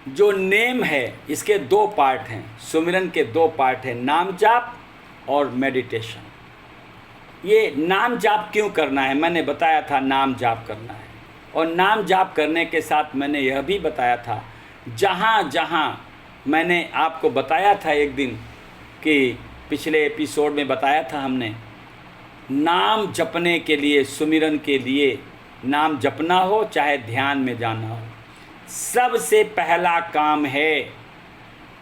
जो नेम है इसके दो पार्ट हैं, सुमिरन के दो पार्ट हैं, नाम जाप और मेडिटेशन। ये नाम जाप क्यों करना है, मैंने बताया था नाम जाप करना है। और नाम जाप करने के साथ मैंने यह भी बताया था, जहाँ जहाँ मैंने आपको बताया था एक दिन कि पिछले एपिसोड में बताया था हमने, नाम जपने के लिए, सुमिरन के लिए, नाम जपना हो चाहे ध्यान में जाना हो, सबसे पहला काम है,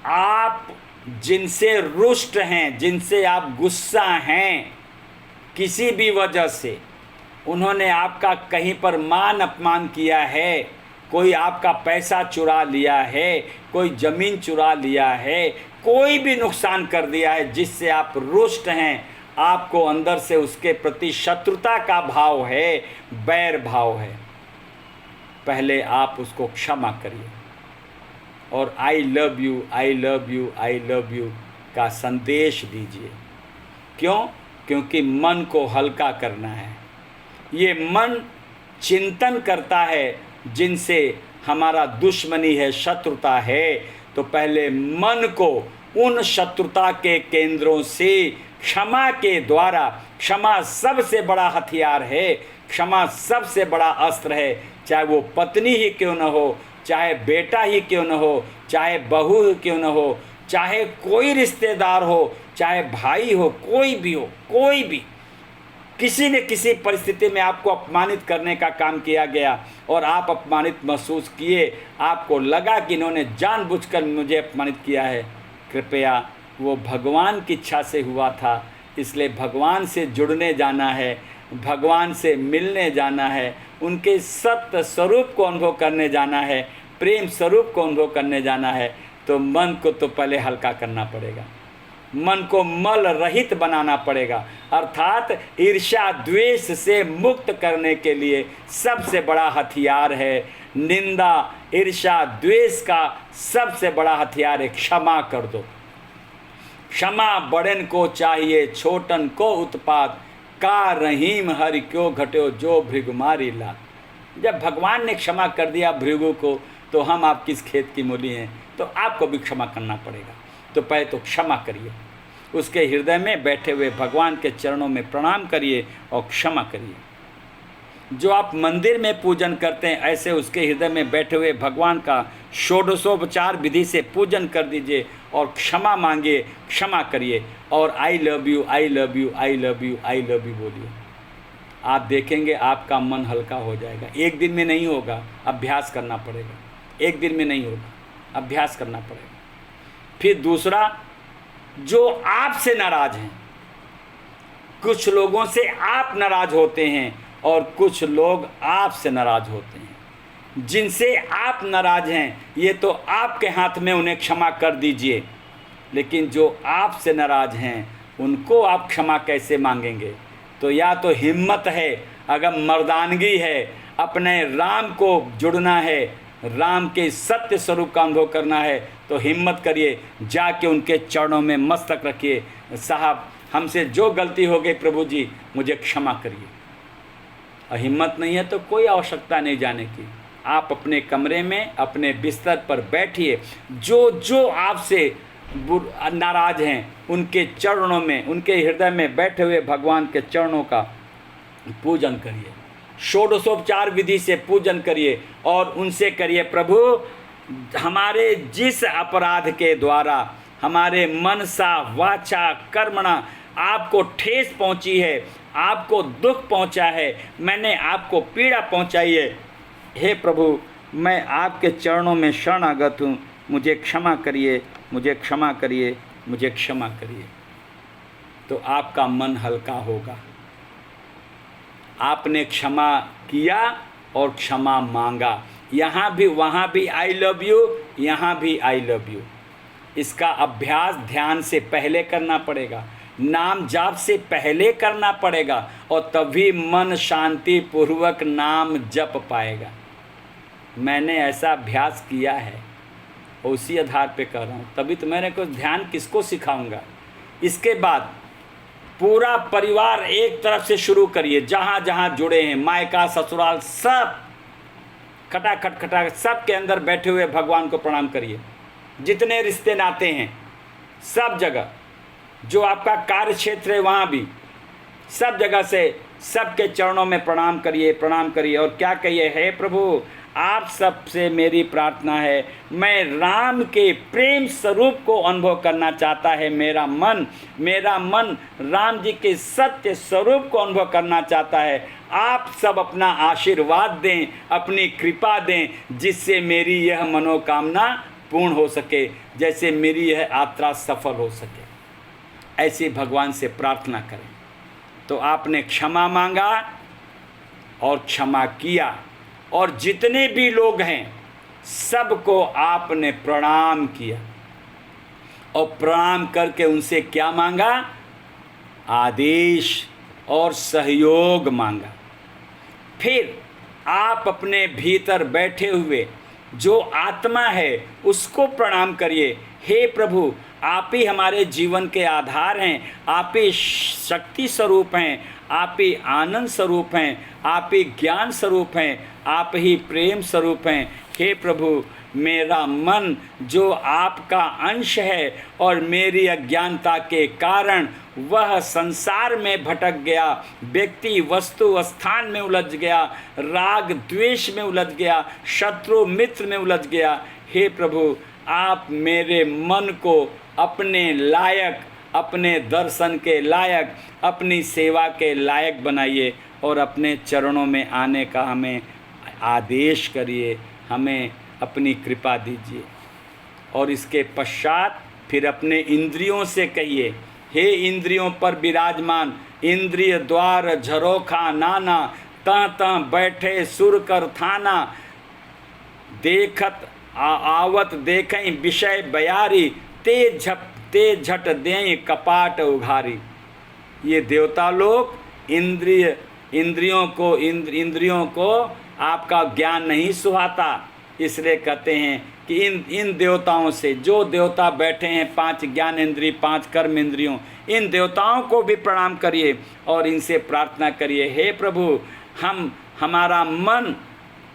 आप जिनसे रुष्ट हैं, जिनसे आप गुस्सा हैं किसी भी वजह से, उन्होंने आपका कहीं पर मान अपमान किया है, कोई आपका पैसा चुरा लिया है, कोई ज़मीन चुरा लिया है, कोई भी नुकसान कर दिया है जिससे आप रुष्ट हैं, आपको अंदर से उसके प्रति शत्रुता का भाव है, बैर भाव है, पहले आप उसको क्षमा करिए और I love you, I love you, I love you का संदेश दीजिए। क्यों? क्योंकि मन को हल्का करना है। ये मन चिंतन करता है जिनसे हमारा दुश्मनी है, शत्रुता है, तो पहले मन को उन शत्रुता के केंद्रों से क्षमा के द्वारा, क्षमा सबसे बड़ा हथियार है, क्षमा सबसे बड़ा अस्त्र है, चाहे वो पत्नी ही क्यों न हो, चाहे बेटा ही क्यों न हो, चाहे बहू ही क्यों न हो, चाहे कोई रिश्तेदार हो, चाहे भाई हो, कोई भी हो, कोई भी, किसी न किसी परिस्थिति में आपको अपमानित करने का काम किया गया और आप अपमानित महसूस किए, आपको लगा कि इन्होंने जानबूझकर मुझे अपमानित किया है, कृपया वो भगवान की इच्छा से हुआ था, इसलिए भगवान से जुड़ने जाना है, भगवान से मिलने जाना है, उनके सत्य स्वरूप को अनुभव करने जाना है, प्रेम स्वरूप को अनुभव करने जाना है। तो मन को तो पहले हल्का करना पड़ेगा, मन को मल रहित बनाना पड़ेगा, अर्थात ईर्ष्या द्वेष से मुक्त करने के लिए सबसे बड़ा हथियार है निंदा, ईर्ष्या द्वेष का सबसे बड़ा हथियार है क्षमा कर दो। क्षमा बड़न को चाहिए, छोटन को उत्पात, का रहीम हरि क्यों घट्यो जो भृगुमारी ला। जब भगवान ने क्षमा कर दिया भृगु को, तो हम आप किस खेत की मूली हैं, तो आपको भी क्षमा करना पड़ेगा। तो पहले तो क्षमा करिए, उसके हृदय में बैठे हुए भगवान के चरणों में प्रणाम करिए और क्षमा करिए। जो आप मंदिर में पूजन करते हैं, ऐसे उसके हृदय में बैठे हुए भगवान का षोडशोपचार विधि से पूजन कर दीजिए और क्षमा मांगिए, क्षमा करिए और I love you, I love you, I love you, I love you बोलिए। आप देखेंगे आपका मन हल्का हो जाएगा। एक दिन में नहीं होगा, अभ्यास करना पड़ेगा। एक दिन में नहीं होगा, अभ्यास करना पड़ेगा। फिर दूसरा, जो आपसे नाराज हैं, कुछ लोगों से आप नाराज होते हैं और कुछ लोग आपसे नाराज होते हैं। जिनसे आप नाराज हैं, ये तो आपके हाथ में, उन्हें क्षमा कर दीजिए। लेकिन जो आपसे नाराज हैं, उनको आप क्षमा कैसे मांगेंगे? तो या तो हिम्मत है, अगर मर्दानगी है, अपने राम को जुड़ना है, राम के सत्य स्वरूप का अनुभव करना है, तो हिम्मत करिए, जाके उनके चरणों में मस्तक रखिए, साहब हमसे जो गलती हो गई प्रभु जी मुझे क्षमा करिए। और हिम्मत नहीं है तो कोई आवश्यकता नहीं जाने की, आप अपने कमरे में अपने बिस्तर पर बैठिए, जो जो आपसे नाराज हैं उनके चरणों में, उनके हृदय में बैठे हुए भगवान के चरणों का पूजन करिए, षोडशोपचार विधि से पूजन करिए और उनसे करिए, प्रभु हमारे जिस अपराध के द्वारा हमारे मनसा वाचा कर्मणा आपको ठेस पहुंची है, आपको दुख पहुंचा है, मैंने आपको पीड़ा पहुंचाई है, हे प्रभु मैं आपके चरणों में शरणागत हूँ, मुझे क्षमा करिए, मुझे क्षमा करिए, मुझे क्षमा करिए। तो आपका मन हल्का होगा। आपने क्षमा किया और क्षमा मांगा, यहाँ भी वहाँ भी आई लव यू, यहाँ भी आई लव यू। इसका अभ्यास ध्यान से पहले करना पड़ेगा, नाम जाप से पहले करना पड़ेगा और तभी मन शांति पूर्वक नाम जप पाएगा। मैंने ऐसा अभ्यास किया है, उसी आधार पे कर रहा हूँ, तभी तो मैंने कुछ ध्यान किसको सिखाऊंगा। इसके बाद पूरा परिवार एक तरफ से शुरू करिए, जहाँ जहाँ जुड़े हैं, मायका ससुराल सब खटाखट खटाखट सबके अंदर बैठे हुए भगवान को प्रणाम करिए। जितने रिश्ते नाते हैं सब जगह, जो आपका कार्य क्षेत्र है वहाँ भी सब जगह से सबके चरणों में प्रणाम करिए, प्रणाम करिए। और क्या कहिए, हे प्रभु आप सबसे मेरी प्रार्थना है, मैं राम के प्रेम स्वरूप को अनुभव करना चाहता है। मेरा मन राम जी के सत्य स्वरूप को अनुभव करना चाहता है। आप सब अपना आशीर्वाद दें, अपनी कृपा दें, जिससे मेरी यह मनोकामना पूर्ण हो सके, जैसे मेरी यह यात्रा सफल हो सके। ऐसी भगवान से प्रार्थना करें। तो आपने क्षमा मांगा और क्षमा किया, और जितने भी लोग हैं सबको आपने प्रणाम किया, और प्रणाम करके उनसे क्या मांगा, आदेश और सहयोग मांगा। फिर आप अपने भीतर बैठे हुए जो आत्मा है उसको प्रणाम करिए। हे प्रभु आप ही हमारे जीवन के आधार हैं, आप ही शक्ति स्वरूप हैं, आप ही आनंद स्वरूप हैं, आप ही ज्ञान स्वरूप हैं, आप ही प्रेम स्वरूप हैं। हे प्रभु मेरा मन जो आपका अंश है और मेरी अज्ञानता के कारण वह संसार में भटक गया, व्यक्ति वस्तु स्थान में उलझ गया, राग द्वेष में उलझ गया, शत्रु मित्र में उलझ गया। हे प्रभु आप मेरे मन को अपने लायक, अपने दर्शन के लायक, अपनी सेवा के लायक बनाइए, और अपने चरणों में आने का हमें आदेश करिए, हमें अपनी कृपा दीजिए। और इसके पश्चात फिर अपने इंद्रियों से कहिए, हे इंद्रियों पर विराजमान, इंद्रिय द्वार झरोखा नाना, तह तह बैठे सुर कर थाना, देखत आवत देखें विषय बयारी, ते झट दें कपाट उघारी। ये देवता लोग इंद्रियों को आपका ज्ञान नहीं सुहाता, इसलिए कहते हैं कि इन देवताओं से, जो देवता बैठे हैं 5 ज्ञान इंद्रिय 5 कर्म इंद्रियों, इन देवताओं को भी प्रणाम करिए और इनसे प्रार्थना करिए, हे प्रभु हमारा मन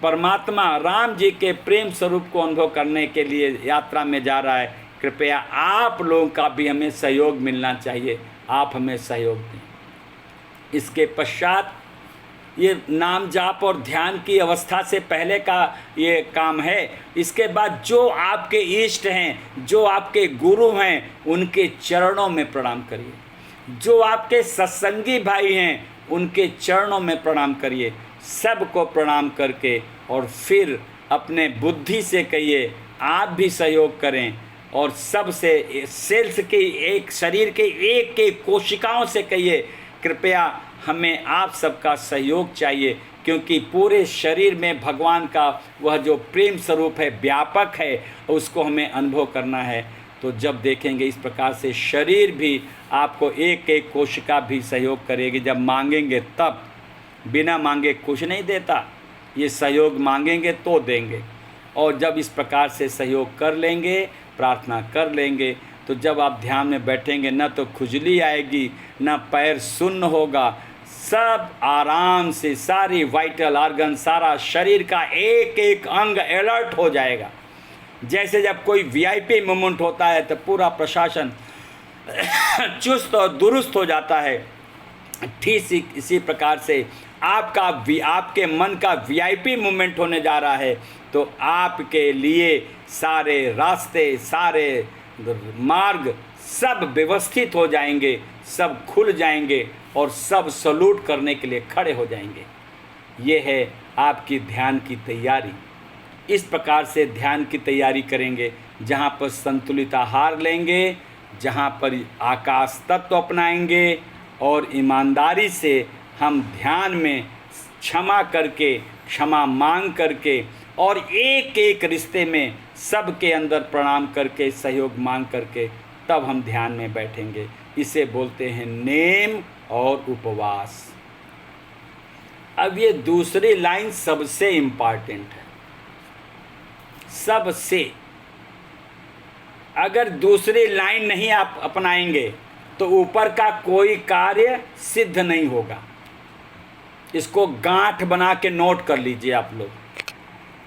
परमात्मा राम जी के प्रेम स्वरूप को अनुभव करने के लिए यात्रा में जा रहा है। कृपया आप लोगों का भी हमें सहयोग मिलना चाहिए, आप हमें सहयोग दें। इसके पश्चात ये नाम जाप और ध्यान की अवस्था से पहले का ये काम है। इसके बाद जो आपके इष्ट हैं, जो आपके गुरु हैं, उनके चरणों में प्रणाम करिए। जो आपके सत्संगी भाई हैं उनके चरणों में प्रणाम करिए। सबको प्रणाम करके और फिर अपने बुद्धि से कहिए आप भी सहयोग करें, और सबसे सेल्स के एक शरीर के एक कोशिकाओं से कहिए कृपया हमें आप सबका सहयोग चाहिए, क्योंकि पूरे शरीर में भगवान का वह जो प्रेम स्वरूप है व्यापक है, उसको हमें अनुभव करना है। तो जब देखेंगे इस प्रकार से शरीर भी आपको एक कोशिका भी सहयोग करेगी। जब मांगेंगे तब, बिना मांगे कुछ नहीं देता, ये सहयोग मांगेंगे तो देंगे। और जब इस प्रकार से सहयोग कर लेंगे, प्रार्थना कर लेंगे, तो जब आप ध्यान में बैठेंगे न तो खुजली आएगी, न पैर सुन्न होगा, सब आराम से सारी वाइटल ऑर्गन, सारा शरीर का एक अंग अलर्ट हो जाएगा। जैसे जब कोई वीआईपी मूवमेंट होता है तो पूरा प्रशासन चुस्त और दुरुस्त हो जाता है, ठीक इसी प्रकार से आपके मन का वीआईपी मूवमेंट होने जा रहा है। तो आपके लिए सारे रास्ते, सारे मार्ग सब व्यवस्थित हो जाएंगे, सब खुल जाएंगे और सब सलूट करने के लिए खड़े हो जाएंगे। ये है आपकी ध्यान की तैयारी। इस प्रकार से ध्यान की तैयारी करेंगे, जहाँ पर संतुलित आहार लेंगे, जहाँ पर आकाश तत्व अपनाएंगे, और ईमानदारी से हम ध्यान में क्षमा करके, क्षमा मांग करके, और एक रिश्ते में सबके अंदर प्रणाम करके, सहयोग मांग करके, तब हम ध्यान में बैठेंगे। इसे बोलते हैं नेम और उपवास। अब ये दूसरी लाइन सबसे इम्पॉर्टेंट है, सबसे। अगर दूसरी लाइन नहीं आप अपनाएंगे तो ऊपर का कोई कार्य सिद्ध नहीं होगा। इसको गांठ बना के नोट कर लीजिए आप लोग।